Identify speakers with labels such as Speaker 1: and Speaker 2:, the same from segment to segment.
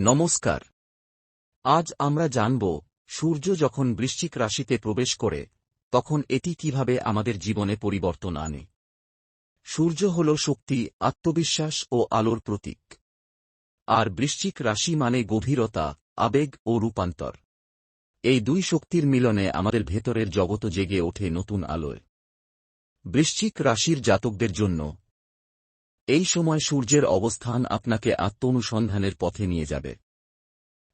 Speaker 1: নমস্কার। আজ আমরা জানব সূর্য যখন বৃশ্চিক রাশিতে প্রবেশ করে তখন এটি কিভাবে আমাদের জীবনে পরিবর্তন আনে। সূর্য হল শক্তি, আত্মবিশ্বাস ও আলোর প্রতীক। আর বৃশ্চিক রাশি মানে গভীরতা, আবেগ ও রূপান্তর। এই দুই শক্তির মিলনে আমাদের ভেতরের জগৎ জেগে ওঠে নতুন আলোয়। বৃশ্চিক রাশির জাতকদের জন্য এই সময় সূর্যের অবস্থান আপনাকে আত্ম-অনুসন্ধানের পথে নিয়ে যাবে।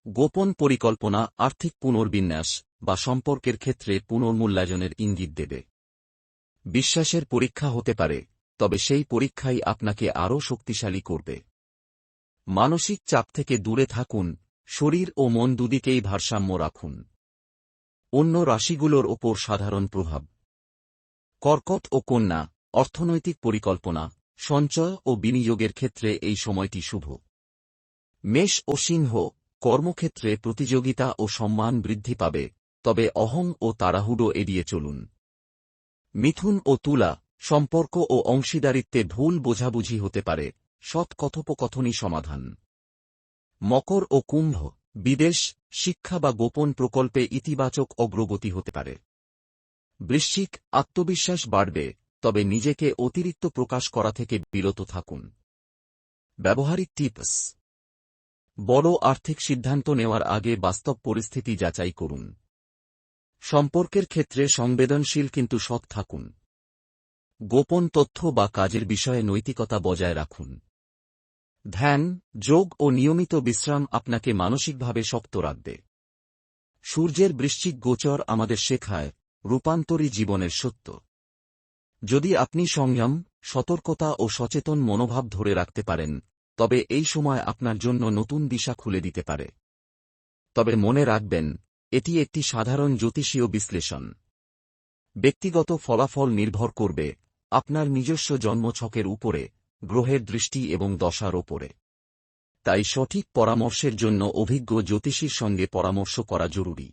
Speaker 1: গোপন পরিকল্পনা, আর্থিক পুনর্বিন্যাস বা সম্পর্কের ক্ষেত্রে পুনর্মূল্যায়নের ইঙ্গিত দেবে। বিশ্বাসের পরীক্ষা হতে পারে, তবে সেই পরীক্ষাই আপনাকে আরও শক্তিশালী করবে। মানসিক চাপ থেকে দূরে থাকুন, শরীর ও মন দুদিকেই ভারসাম্য রাখুন। অন্য রাশিগুলোর ওপর সাধারণ প্রভাব। কর্কট ও কন্যা, অর্থনৈতিক পরিকল্পনা, সঞ্চয় ও বিনিয়োগের ক্ষেত্রে এই সময়টি শুভ। মেষ ও সিংহ, কর্মক্ষেত্রে প্রতিযোগিতা ও সম্মান বৃদ্ধি পাবে, তবে অহং ও তাড়াহুড়ো এড়িয়ে চলুন। মিথুন ও তুলা, সম্পর্ক ও অংশীদারিত্বে ভুল বোঝাবুঝি হতে পারে, সৎ কথোপকথনই সমাধান। মকর ও কুম্ভ, বিদেশ, শিক্ষা বা গোপন প্রকল্পে ইতিবাচক অগ্রগতি হতে পারে। বৃশ্চিক, আত্মবিশ্বাস বাড়বে, তবে নিজেকে অতিরিক্ত প্রকাশ করা থেকে বিরত থাকুন। ব্যবহারিক টিপস। বড় আর্থিক সিদ্ধান্ত নেওয়ার আগে বাস্তব পরিস্থিতি যাচাই করুন। সম্পর্কের ক্ষেত্রে সংবেদনশীল কিন্তু সৎ থাকুন। গোপন তথ্য বা কাজের বিষয়ে নৈতিকতা বজায় রাখুন। ধ্যান, যোগ ও নিয়মিত বিশ্রাম আপনাকে মানসিকভাবে শক্ত রাখবে। সূর্যের বৃশ্চিক গোচর আমাদের শেখায় রূপান্তরী জীবনের সত্য। যদি আপনি সংযম, সতর্কতা ও সচেতন মনোভাব ধরে রাখতে পারেন, তবে এই সময় আপনার জন্য নতুন দিশা খুলে দিতে পারে। তবে মনে রাখবেন, এটি একটি সাধারণ জ্যোতিষীয় বিশ্লেষণ। ব্যক্তিগত ফলাফল নির্ভর করবে আপনার নিজস্ব জন্মছকের উপরে, গ্রহের দৃষ্টি এবং দশার ওপরে। তাই সঠিক পরামর্শের জন্য অভিজ্ঞ জ্যোতিষীর সঙ্গে পরামর্শ করা জরুরি।